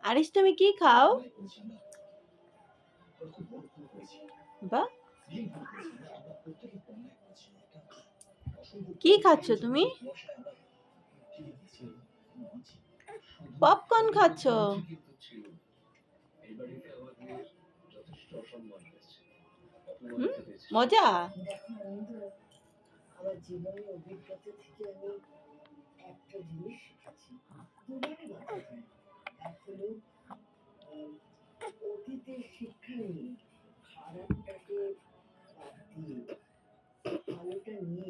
আরিশ, তুমি কি খাও? বাহ, কি খাচ্ছ তুমি? পপকর্ন খাচ্ছ? মজা। আমার জীবনের অভিজ্ঞতা থেকে আমি একটা জিনিস শিখেছি, দুবারই বাধা যায়। এক হলো অতীতের শিক্ষা নিয়ে খারাপটাকে বাদ দিয়ে ভালোটা নিয়ে